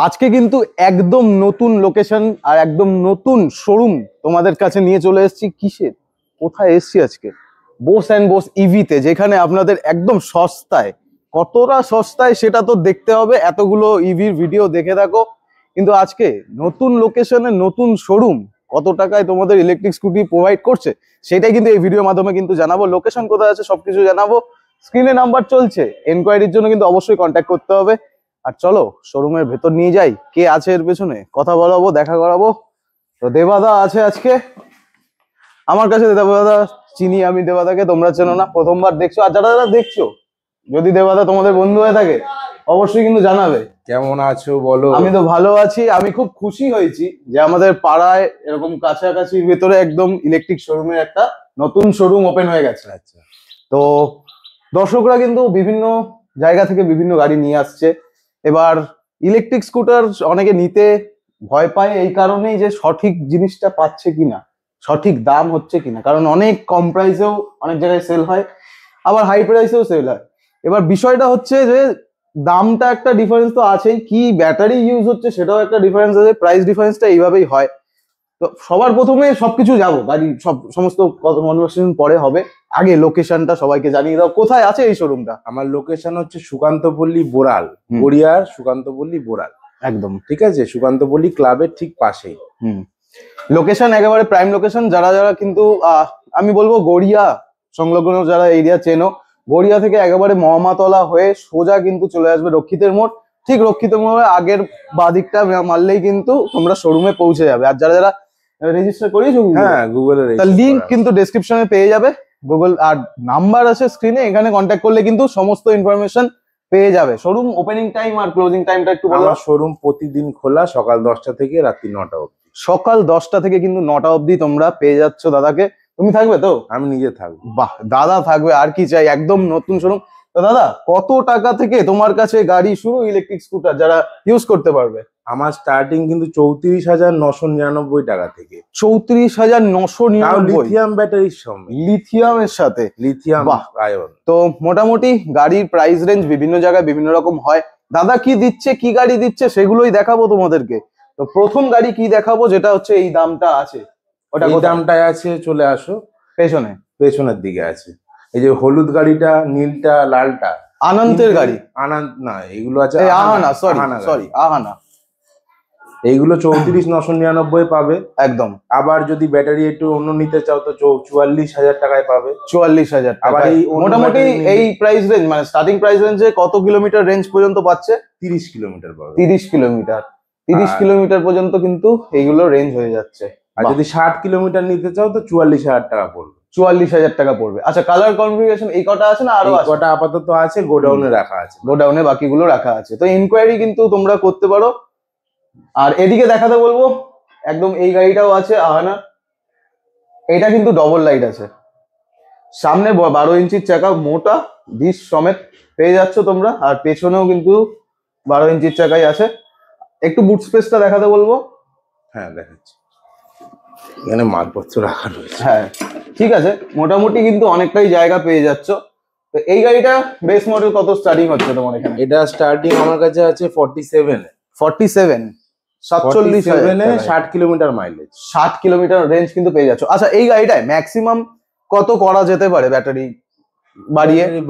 আজকে কিন্তু একদম নতুন লোকেশন আর একদম নতুন শোরুম তোমাদের কাছে নিয়ে চলে এসেছি। কিসের কোথায় এসেছি আজকে? বোস অ্যান্ড বোস ইভিতে, যেখানে আপনাদের একদম সস্তায়, কতটা সস্তায় সেটা তো দেখতে হবে, এতগুলো ইভির ভিডিও দেখে থাকো। কিন্তু আজকে নতুন লোকেশনে নতুন শোরুম কত টাকায় তোমাদের ইলেকট্রিক স্কুটি প্রোভাইড করছে সেটাই কিন্তু এই ভিডিওর মাধ্যমে কিন্তু জানাবো। লোকেশন কোথায় আছে সবকিছু জানাবো। স্ক্রিনে নাম্বার চলছে, এনকোয়ারির জন্য কিন্তু অবশ্যই কন্ট্যাক্ট করতে হবে। আর চলো শোরুমের ভেতর নিয়ে যাই, কে আছে এর পেছনে, কথা বলাবো, দেখা করাবো। তো দেবাদা আছে আজকে আমার কাছে। দেবাদা চিনি আমি, দেবাদাকে তোমরা চেনো না, প্রথমবার দেখছো। আর যারা যারা দেখছো, যদি দেবাদা তোমাদের বন্ধু হয়ে থাকে অবশ্যই কিন্তু জানাবে। কেমন আছো বলো? আমি তো ভালো আছি। আমি খুব খুশি হয়েছি যে আমাদের পাড়ায় এরকম কাছাকাছির ভেতরে একদম ইলেকট্রিক শোরুমের একটা নতুন শোরুম ওপেন হয়ে গেছে। আচ্ছা, তো দর্শকরা কিন্তু বিভিন্ন জায়গা থেকে বিভিন্ন গাড়ি নিয়ে আসছে। এবার ইলেকট্রিক স্কুটার অনেকে নিতে ভয় পায় এই কারণেই যে সঠিক জিনিসটা পাচ্ছে কিনা, সঠিক দাম হচ্ছে কিনা। কারণ অনেক কম প্রাইসেও অনেক জায়গায় সেল হয়, আবার হাই প্রাইসেও সেল হয়। এবার বিষয়টা হচ্ছে যে দামটা একটা ডিফারেন্স তো আছেই, কি ব্যাটারি ইউজ হচ্ছে সেটাও একটা ডিফারেন্স আছে। প্রাইস ডিফারেন্সটা এইভাবেই হয়। তো সবার প্রথমে সবকিছু যাবো, গাড়ি সমস্ত কনভারসেশন পরে হবে। আগে লোকেশনটা সবাইকে জানিয়ে দাও, কোথায় আছে এই শোরুমটা? আমার লোকেশন হচ্ছে সুকান্তপল্লী বোরাল, গড়িয়ার সুকান্তপল্লী বোরাল। একদম ঠিক আছে, সুকান্তপল্লী ক্লাবের ঠিক পাশেই। লোকেশন একেবারে প্রাইম লোকেশন। যারা যারা কিন্তু আমি বলবো গড়িয়া সংলগ্ন যারা এরিয়া চেনো, গড়িয়া থেকে একেবারে মহামাতলা হয়ে সোজা কিন্তু চলে আসবে রক্ষিতের মোড়। ঠিক রক্ষিতের মোড়ে আগের বাদিকটা মারলেই কিন্তু তোমরা শোরুমে পৌঁছে যাবে। আর যারা যারা রেজিস্টার করিয়েছো, হ্যাঁ গুগলে, তার লিঙ্ক কিন্তু ডেসক্রিপশনে পেয়ে যাবে। গুগল আর নাম্বার আছে স্ক্রিনে, এখানে কন্ট্যাক্ট করলে কিন্তু সমস্ত ইনফরমেশন পেয়ে যাবে। শোরুম ওপেনিং টাইম আর ক্লোজিং টাইমটা একটু বলো। শোরুম প্রতিদিন খোলা, সকাল 10টা থেকে রাত্রি 9টা অবধি। সকাল 10টা থেকে কিন্তু 9টা অবধি তোমরা পেয়ে যাচ্ছ দাদাকে। তুমি থাকবে তো? আমি নিজে থাকবো। বাহ, দাদা থাকবে, আর কি চাই। একদম নতুন শোরুম। তো দাদা, কত টাকা থেকে তোমার কাছে গাড়ি শুরু ইলেকট্রিক স্কুটার যারা ইউজ করতে পারবে? আমার স্টার্টিং কিন্তু 34,999 টাকা থেকে। 34,999? লিথিয়াম ব্যাটারির সঙ্গে, লিথিয়ামের সাথে? Lithium ion. তো মোটামুটি গাড়ির প্রাইস রেঞ্জ বিভিন্ন জায়গায় বিভিন্ন রকম হয়। দাদা কি দিচ্ছে, কি গাড়ি দিচ্ছে সেগুলোই দেখাবো তোমাদেরকে। তো প্রথম গাড়ি কি দেখাবো, যেটা হচ্ছে এই দামটা আছে, ওটা এই দামটায় আছে, চলে আসো পেছনে, পেছনের দিকে আছে। এই যে হলুদ গাড়িটা, নীলটা, লালটা আনন্দের গাড়ি। আনন্দ না, এগুলো আছে আহানা, সরি আহানা। এইগুলো 34,999 পাবে একদম। আবার যদি ব্যাটারি একটু অন্য নিতে চাও তো 44,000 টাকায় পাবে। 44,000 টাকা। আবার এই মোটামুটি এই প্রাইস রেঞ্জ মানে স্টার্টিং প্রাইস রেঞ্জে কত কিলোমিটার রেঞ্জ পর্যন্ত পাচ্ছে? 30 কিলোমিটার পাবে। 30 কিলোমিটার, 30 কিলোমিটার পর্যন্ত কিন্তু এইগুলো রেঞ্জ হয়ে যাচ্ছে। আর যদি 60 কিলোমিটার নিতে চাও তো 44,000 টাকা পড়বে। 44,000 টাকা পড়বে। আচ্ছা, কালার কনফিগারেশন এই কটা আছে না আরো আছে? কটা আপাতত আছে, গোডাউনে রাখা আছে। গোডাউনে বাকিগুলো রাখা আছে। তো ইনকোয়ারি কিন্তু তোমরা করতে পারো। আর এদিকে দেখাতে বলবো, একদম এই গাড়িটাও আছে আহানা। এটা কিন্তু ডবল লাইট আছে, সামনে 12 ইঞ্চির চাকা, মোটা ডিস সমেত পেয়ে যাচ্ছ তোমরা। আর পেছনেও কিন্তু 12 ইঞ্চির চাকাই আছে। একটু বুট স্পেসটা দেখাতে বলবো। হ্যাঁ দেখাচ্ছি, এখানে মালপত্র রাখা রয়েছে। হ্যাঁ ঠিক আছে, মোটামুটি কিন্তু অনেকটাই জায়গা পেয়ে যাচ্ছ। তো এই গাড়িটা বেস মডেল কত স্টার্টিং হচ্ছে তোমার এখানে? এটা স্টার্টিং আমার কাছে আছে 47 এ। 47, 47,000 60 কিলোমিটার মাইলেজ, 60 কিলোমিটার রেঞ্জ কিন্তু পেয়ে যাচ্ছ। আচ্ছা, এই গাড়িটায় ম্যাক্সিমাম কত করা যেতে পারে ব্যাটারি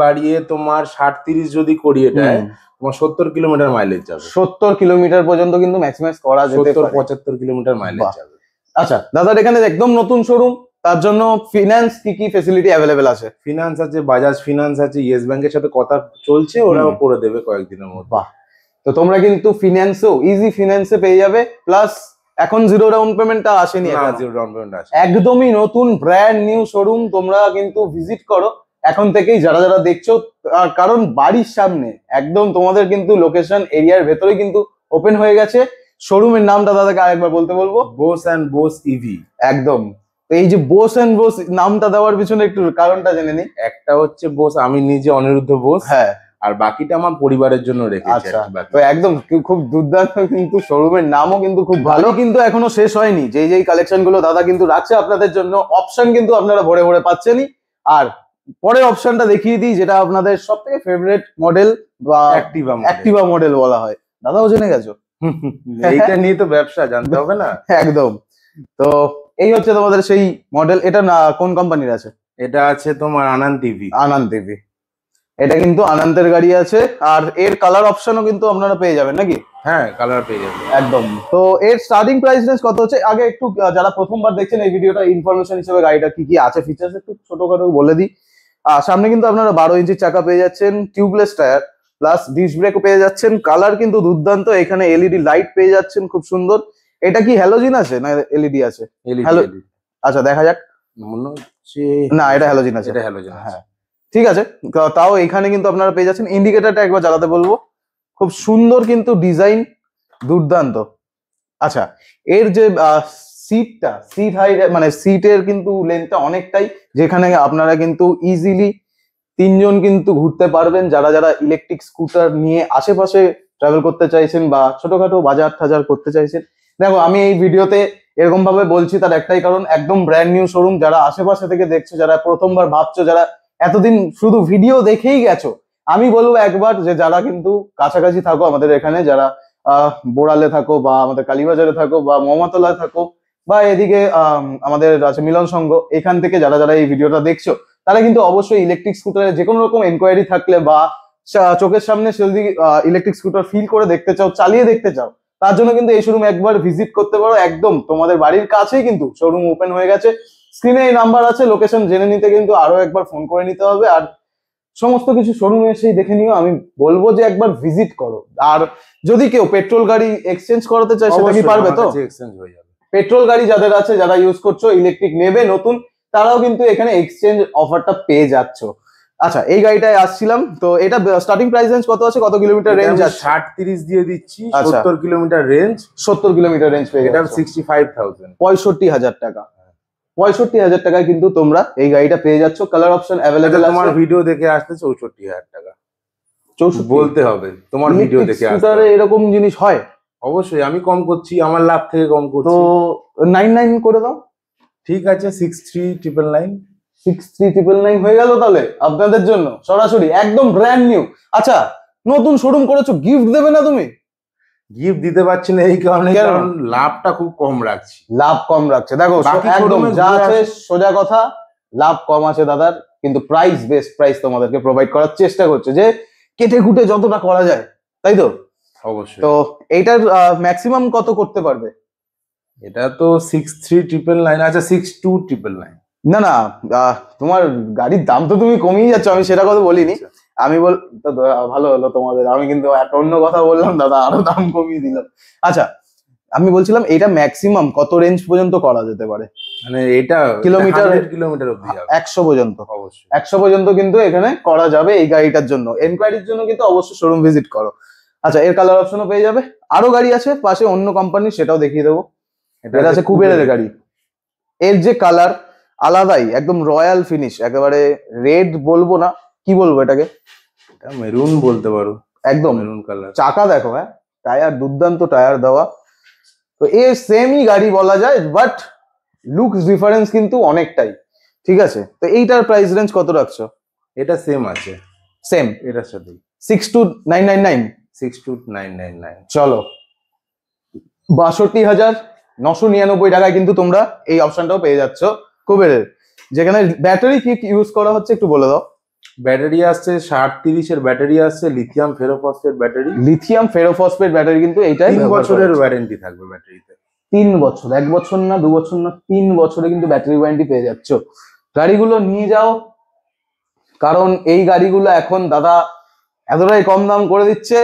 বাড়িয়ে তোমার 60-30 যদি করি, এটায় তোমার 70 কিলোমিটার মাইলেজ যাবে। 70 কিলোমিটার পর্যন্ত কিন্তু ম্যাক্সিমাইজ করা যেতে পারে। 70-75 কিলোমিটার মাইলেজ যাবে। আচ্ছা দাদার এখানে একদম নতুন শোরুম, তার জন্য ফিনান্স কি কি ফেসিলিটি অ্যাভেলেবেল আছে? ফিনান্স আছে, বাজাজ ফিনান্স আছে, ইয়েস ব্যাংকের সাথে কথা চলছে, ওরাও করে দেবে কয়েকদিনের মধ্যে। বাহ, তো তোমরা কিন্তু ফিনান্সও ইজি ফিনান্সে পেয়ে যাবে। প্লাস এখন জিরো ডাউন পেমেন্টটা আসেনি, জিরো ডাউন পেমেন্ট আসে। একদমই নতুন ব্র্যান্ড নিউ শোরুম। তোমরা কিন্তু ভিজিট করো এখন থেকেই যারা যারা দেখছো, কারণ বাড়ির সামনে একদম তোমাদের কিন্তু লোকেশন এরিয়ার ভেতরে কিন্তু ওপেন হয়ে গেছে। শোরুমের নামটা দাদাকে আরেকবার বলতে বলবো, বোস অ্যান্ড বোস ইভি। একদম। এই যে বোস অ্যান্ড বোস নামটা দেওয়ার পিছনে একটু কারণটা জেনে নিই। একটা হচ্ছে বোস, আমি নিজে অনিরুদ্ধ বোস, হ্যাঁ, আর বাকিটা আমার পরিবারের জন্য রেখেছি। আচ্ছা, তো একদম খুব দুর্দান্ত কিন্তু শোরুমের নামও কিন্তু খুব ভালো। কিন্তু এখনো শেষ হয়নি, যেই কালেকশন গুলো দাদা কিন্তু রাখছে আপনাদের জন্য। অপশন কিন্তু আপনারা ভরে ভরে পাচ্ছেনই। আর পরের অপশনটা দেখিয়ে দিই, যেটা আপনাদের সব থেকে ফেভারিট মডেল বা অ্যাক্টিভা মডেল বলা হয়। দাদাও জেনে গেছো? এইটা নিয়ে তো ব্যবসা জানতে হবে না। একদম। তো এই হচ্ছে তোমাদের সেই মডেল। এটা না কোন কোম্পানির আছে? এটা আছে তোমার আনন্দ টিভি। আনন্দ টিভি। এটা কিন্তু আনন্দের গাড়ি আছে, আর এর কালার অপশনও কিন্তু আপনারা পেয়ে যাবেন নাকি? হ্যাঁ, কালার পেয়ে যাবে একদম। তো এর স্টার্টিং প্রাইস রেঞ্জ কত হচ্ছে? আগে একটু যারা প্রথমবার দেখছেন এই ভিডিওটা, ইনফরমেশন হিসেবে গাড়িটা কি কি আছে ফিচার্স একটু ছোটখাটো বলে দিই। সামনে কিন্তু আপনারা 12 ইঞ্চির চাকা পেয়ে যাচ্ছেন, টিউবলেস টায়ার প্লাস ডিস্ক ব্রেকও পেয়ে যাচ্ছেন। কালার কিন্তু দুর্দান্ত, এখানে এলইডি লাইট পেয়ে যাচ্ছেন খুব সুন্দর। এটা কি হ্যালোজিন আছে না এলইডি আছে? হ্যালো, আচ্ছা দেখা যাক। মনে হচ্ছে না, এটা হ্যালোজিন আছে। এটা হ্যালোজেন। হ্যাঁ ঠিক আছে। তাও এখানে কিন্তু আপনারা পেয়ে যাচ্ছেন। ইন্ডিকেটরটা একবার জ্বালাতে বলবো, খুব সুন্দর কিন্তু ডিজাইন, দুর্দান্ত। আচ্ছা, এর যে সিটটা, সিট হাইট মানে সিটের কিন্তু লেন্থটা অনেকটাই, যেখানে আপনারা কিন্তু ইজিলি 3 জন কিন্তু ঘুরতে পারবেন, যারা যারা ইলেকট্রিক স্কুটার নিয়ে আশেপাশে ট্রাভেল করতে চাইছেন বা ছোটখাটো বাজার টাজার করতে চাইছেন। দেখো আমি এই ভিডিওতে এরকম ভাবে বলছি তার একটাই কারণ, একদম ব্র্যান্ড নিউ শোরুম। যারা আশেপাশে থেকে দেখছো, যারা প্রথমবার ভাবছো, যারা এতদিন শুধু ভিডিও দেখেই গেছো, আমি বলবো একবার যে যারা কিন্তু কাছাকাছি থাকো আমাদের এখানে, যারা বোড়ালে থাকো বা আমাদের কালীবাজারে থাকো বা মমতলায় থাকো বা এদিকে আমাদের আছে মিলন সংঘ, এখান থেকে যারা যারা এই ভিডিওটা দেখছো, তারা কিন্তু অবশ্যই ইলেকট্রিক স্কুটারে যে কোনো রকম এনকোয়ারি থাকলে বা চোখের সামনে যদি ইলেকট্রিক স্কুটার ফিল করে দেখতে চাও, চালিয়ে দেখতে চাও, তার জন্য কিন্তু এই শোরুম একবার ভিজিট করতে পারো। একদম তোমাদের বাড়ির কাছেই কিন্তু শোরুম ওপেন হয়ে গেছে। স্ক্রিনে এই নাম্বার আছে, লোকেশন জেনে নিতে কিন্তু আরো একবার ফোন করে নিতে হবে। আর সমস্ত কিছু শোরুমে এসেই দেখে নিও, আমি বলবো যে একবার ভিজিট করো। আর যদি কেউ পেট্রোল গাড়ি এক্সচেঞ্জ করাতে চায়, সেটা কি পারবে তো? এক্সচেঞ্জ হয়ে যাবে। পেট্রোল গাড়ি যাদের আছে, যারা ইউজ করছো, ইলেকট্রিক নেবে নতুন, তারাও কিন্তু এখানে এক্সচেঞ্জ অফারটা পেয়ে যাচ্ছ। আচ্ছা, এই গাড়িটায় আসছিলাম, তো এটা স্টার্টিং প্রাইস রেঞ্জ কত আছে, কত কিলোমিটার রেঞ্জ আছে? 60-30 দিয়ে দিচ্ছি। আচ্ছা। 70 কিলোমিটার রেঞ্জ। 70 কিলোমিটার রেঞ্জ পেয়ে এটা যাচ্ছ। 65,000, 65,000 টাকা। 65,000 টাকায় কিন্তু তোমরা এই গাড়িটা পেয়ে যাচ্ছ। কালার অপশন অ্যাভেলেবেল আছে। তোমার ভিডিও দেখে আসতে 64,000 টাকা 64 বলতে হবে, তোমার ভিডিও দেখে আসতে স্কুটারে হবে। এরকম জিনিস হয়? অবশ্যই, আমি কম করছি, আমার লাভ থেকে কম তো করছি। 99 করে দাও। ঠিক আছে, 63,999। 63,999 হয়ে গেল তাহলে আপনাদের জন্য সরাসরি, একদম ব্র্যান্ড নিউ। আচ্ছা, নতুন শোরুম করেছো, গিফট দেবে না তুমি? গিফট দিতে পারছি না এই কারণে, কেন? কারণ লাভটা খুব কম রাখছি। লাভ কম রাখছে, দেখো বাকি একদম showroom-এ যা ঘুরে আছে আসো। সোজা কথা, লাভ কম আছে দাদার, কিন্তু প্রাইস বেস্ট প্রাইস তোমাদেরকে প্রোভাইড করার চেষ্টা করছে, যে কেটে কুটে যতটা করা যায়, তাই তো? অবশ্যই। তো এইটার ম্যাক্সিমাম কত করতে পারবে? এটা তো 63,999, আচ্ছা 62,999। না না, তোমার গাড়ির দাম তো তুমি কমিয়ে যাচ্ছ, আমি সেটা কথা বলিনি। আমি বল তো ভালো হলো তোমাদের, আমি কিন্তু একটা অন্য কথা বললাম দাদা, আরো দাম কমিয়ে দিলাম। আচ্ছা, আমি বলছিলাম এটা ম্যাক্সিমাম কত রেঞ্জ পর্যন্ত করা যেতে পারে? মানে এটা কিলোমিটার? 100 কিলোমিটার অবধি যাবে। 100 পর্যন্ত? অবশ্যই। 100 পর্যন্ত কিন্তু এখানে করা যাবে এই গাড়িটার জন্য। এনকোয়ারির জন্য কিন্তু অবশ্যই শোরুম ভিজিট করো। আচ্ছা, এর কালার অপশনও পেয়ে যাবে। আরো গাড়ি আছে পাশে অন্য কোম্পানির, সেটাও দেখিয়ে দেবো। এটা আছে কুবেরের গাড়ি। এর যে কালার আলাদাই, একদম রয়্যাল ফিনিশ, একেবারে রেড বলবো না, কি বলবো এটাকে, এটা মেরুন বলতে পারো, একদম মেরুন কালার। চাকা দেখো, হ্যাঁ টায়ার দুর্দান্ত টায়ার দেওয়া। তো এর সেমই গাড়ি বলা যায়, বাট লুকস ডিফারেন্স কিন্তু অনেকটাই। ঠিক আছে, তো এইটার প্রাইস রেঞ্জ কত রাখছো? এটা সেম আছে, সেম এটার সাথে 62,999। 62,999। চলো, 62,999 টাকায় কিন্তু তোমরা এই অপশনটাও পেয়ে যাচ্ছ কুবেরের। যেখানে ব্যাটারি কি ইউজ করা হচ্ছে একটু বলে দাও। ব্যাটারি আসছে 60-30 এর ব্যাটারি আসছে, lithium ferrophosphate battery. Lithium ferrophosphate battery কিন্তু এইটাই 3 বছরের ওয়ারেন্টি থাকবে ব্যাটারিতে। 3 বছর, 1 বছর না 2 বছর না, 3 বছরে কিন্তু ব্যাটারি ওয়ারেন্টি পেয়ে যাচ্ছ। গাড়িগুলো নিয়ে যাও, কারণ এই গাড়িগুলো এখন দাদা এতটাই কম দাম করে দিচ্ছে,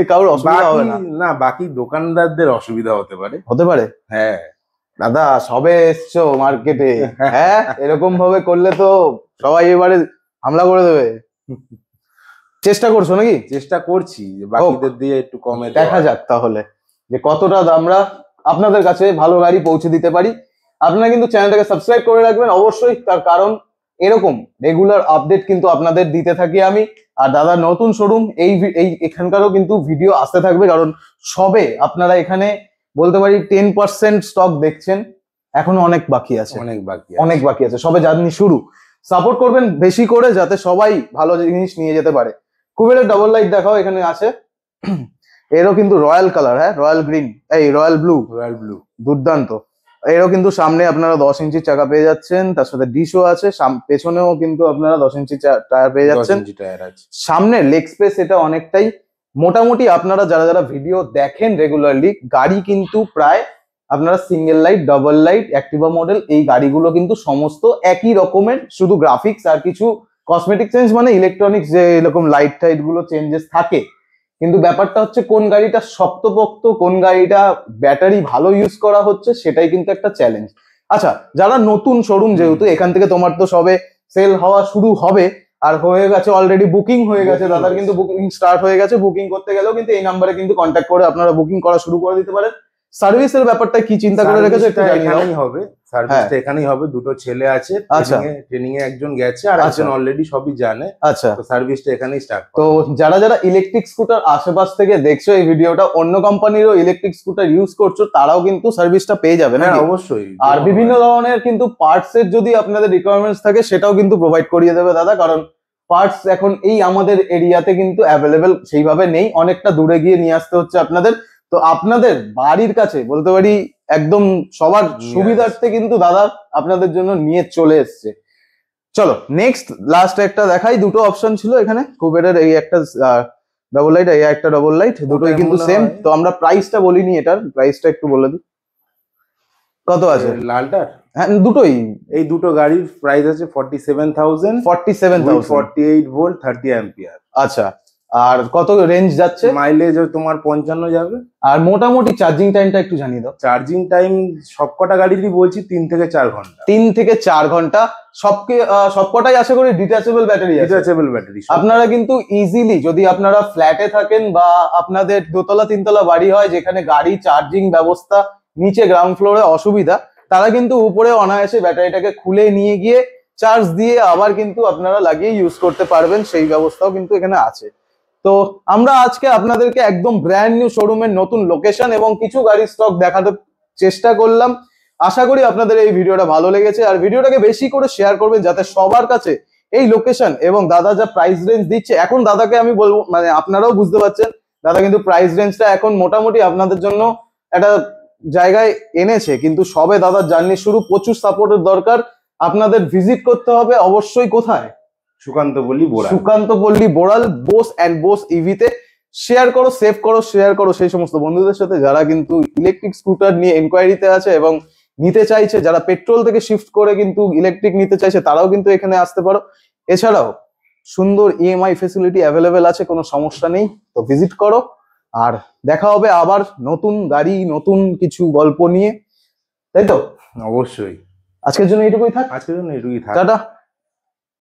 কারোর অসুবিধা হবে না। না, বাকি দোকানদারদের অসুবিধা হতে পারে। হতে পারে, হ্যাঁ দাদা সবে এসছো মার্কেটে, হ্যাঁ এরকম ভাবে করলে তো সবাই এবারে হামলা করে দেবে। চেষ্টা করছো নাকি? চেষ্টা করছি যে বাকিদের দিয়ে একটু কমে দেখা যাক তাহলে যে কতটা আমরা আপনাদের কাছে ভালো গাড়ি পৌঁছে দিতে পারি। আপনারা কিন্তু চ্যানেলটাকে সাবস্ক্রাইব করে রাখবেন অবশ্যই, তার কারণ এরকম রেগুলার আপডেট কিন্তু আপনাদের দিতে থাকি আমি। আর দাদা নতুন শোরুম, এই এখানকারও কিন্তু ভিডিও আসতে থাকবে, কারণ সবে আপনারা এখানে বলতে পারি 10% স্টক দেখছেন, এখনো অনেক বাকি আছে, অনেক বাকি আছে, সবে জার্নি শুরু। সাপোর্ট করবেন বেশি করে, যাতে সবাই ভালো জিনিস নিয়ে যেতে পারে। কুবেরের ডাবল লাইট দেখাও, এখানে আছে। এরও কিন্তু রয়্যাল কালার, হ্যাঁ রয়্যাল গ্রিন, এই রয়্যাল ব্লু, রয়্যাল ব্লু। দুর্দান্ত। এরও কিন্তু সামনে আপনারা 10 ইঞ্চি চাকা পেয়ে যাচ্ছেন, তার সাথে ডিশও আছে, পেছনেও কিন্তু আপনারা 10 ইঞ্চি টায়ার পেয়ে 10 যাচ্ছেন। ইঞ্চি টায়ার আছে। সামনে লেগ স্পেস এটা অনেকটাই, মোটামুটি আপনারা যারা যারা ভিডিও দেখেন রেগুলারলি, গাড়ি কিন্তু প্রায় আপনারা single light, double light, Activa model এই গাড়িগুলো কিন্তু সমস্ত একই রকমের, শুধু গ্রাফিক্স আর কিছু কসমেটিক চেঞ্জ, মানে ইলেকট্রনিক্স যে এরকম লাইট টাইট গুলো চেঞ্জেস থাকে। কিন্তু ব্যাপারটা হচ্ছে কোন গাড়িটা শক্তপোক্ত, কোন গাড়িটা ব্যাটারি ভালো ইউজ করা হচ্ছে, সেটাই কিন্তু একটা চ্যালেঞ্জ। আচ্ছা, যারা নতুন শোরুম, যেহেতু এখান থেকে তোমার তো সবে সেল হওয়া শুরু হবে, আর হয়ে গেছে অলরেডি, বুকিং হয়ে গেছে, দাদার কিন্তু বুকিং স্টার্ট হয়ে গেছে। বুকিং করতে গেলেও কিন্তু এই নাম্বারে কিন্তু কন্ট্যাক্ট করে আপনারা বুকিং করা শুরু করে দিতে পারেন। সার্ভিসের ব্যাপারটা কি চিন্তা করে রেখেছো একটু জানিয়ে দাও। এখানেই হবে, সার্ভিসটা এখানেই হবে। দুটো ছেলে আছে, আচ্ছা। ট্রেনিং এ একজন গেছে আর একজন অলরেডি সবই জানে। আচ্ছা, তো সার্ভিসটা এখানেই স্টার্ট। তো যারা যারা ইলেকট্রিক স্কুটার আশেপাশ থেকে দেখছো এই ভিডিওটা, অন্য কোম্পানিরও ইলেকট্রিক স্কুটার ইউজ করছো, তারাও কিন্তু সার্ভিসটা পেয়ে যাবে না? হ্যাঁ অবশ্যই। আর বিভিন্ন ধরনের কিন্তু পার্টস এর যদি আপনাদের রিকোয়ারমেন্টস থাকে, সেটাও কিন্তু প্রোভাইড করিয়ে দেবে দাদা, কারণ পার্টস এখন এই আমাদের এরিয়াতে কিন্তু অ্যাভেলেবেল সেইভাবে নেই, অনেকটা দূরে গিয়ে নিয়ে আসতে হচ্ছে আপনাদের। তো আপনাদের বাড়ির কাছে বলতে পারি একদম সবার সুবিধার্থে কিন্তু দাদা আপনাদের জন্য নিয়ে চলে এসছে। চলো নেক্সট লাস্ট একটা দেখাই। দুটো অপশন ছিল এখানে, কুবেরের এই একটা ডাবল লাইট, এই একটা ডাবল লাইট, দুটোই কিন্তু সেম। তো আমরা প্রাইসটা বলিনি, এটার প্রাইসটা একটু বলে দিই কত আছে। লালটার? হ্যাঁ দুটোই, এই দুটো গাড়ির প্রাইস আছে 47,000, 47,000, 48 ভোল্ট 30 অ্যাম্পিয়ার। আচ্ছা, আর কত রেঞ্জ যাচ্ছে? মাইলেজ তোমার 55 যাবে। আর মোটামুটি চার্জিং টাইমটা একটু জানিয়ে দাও। চার্জিং টাইম সবকটা গাড়িরই বলছি 3 থেকে 4 ঘন্টা। 3 থেকে 4 ঘন্টা। সবকটাই আশা করি ডিটাচেবল ব্যাটারি আছে। Detachable battery. আপনারা কিন্তু ইজিলি, যদি আপনারা ফ্ল্যাটে থাকেন বা আপনাদের দোতলা তিনতলা বাড়ি হয় যেখানে গাড়ি চার্জিং ব্যবস্থা নিচে গ্রাউন্ড ফ্লোরে অসুবিধা, তারা কিন্তু উপরে অনায়াসে ব্যাটারিটাকে খুলে নিয়ে গিয়ে চার্জ দিয়ে আবার কিন্তু আপনারা লাগিয়ে ইউজ করতে পারবেন, সেই ব্যবস্থাও কিন্তু এখানে আছে। তো আমরা আজকে আপনাদেরকে একদম ব্র্যান্ড নিউ শোরুমের নতুন লোকেশন এবং কিছু গাড়ির স্টক দেখাতে চেষ্টা করলাম। আশা করি আপনাদের এই ভিডিওটা ভালো লেগেছে, আর ভিডিওটাকে বেশি করে শেয়ার করবেন যাতে সবার কাছে এই লোকেশন এবং দাদা যা প্রাইস রেঞ্জ দিচ্ছে, এখন দাদাকে আমি বলবো, মানে আপনারাও বুঝতে পারছেন দাদা কিন্তু প্রাইস রেঞ্জটা এখন মোটামুটি আপনাদের জন্য একটা জায়গায় এনেছে। কিন্তু সবে দাদার জার্নি শুরু, প্রচুর সাপোর্টের দরকার। আপনাদের ভিজিট করতে হবে অবশ্যই কোথায়? সুকান্ত পল্লী বোড়াল। সুকান্ত পল্লী বোড়াল, বোস অ্যান্ড বোস ইভিতে। শেয়ার করো, সেভ করো, শেয়ার করো সেই সমস্ত বন্ধুদের সাথে যারা কিন্তু ইলেকট্রিক স্কুটার নিয়ে এনকোয়ারিতে আছে এবং নিতে চাইছে, যারা পেট্রোল থেকে শিফট করে কিন্তু ইলেকট্রিক নিতে চাইছে, তারাও কিন্তু এখানে আসতে পারো। এছাড়াও সুন্দর ইএমআই ফেসিলিটি অ্যাভেলেবেল আছে, কোনো সমস্যা নেই। তো ভিজিট করো, আর দেখা হবে আবার নতুন গাড়ি, নতুন কিছু গল্প নিয়ে, তাই তো? অবশ্যই। আজকের জন্য এইটুকুই থাক। আজকের জন্য এইটুকুই থাক। টাটা।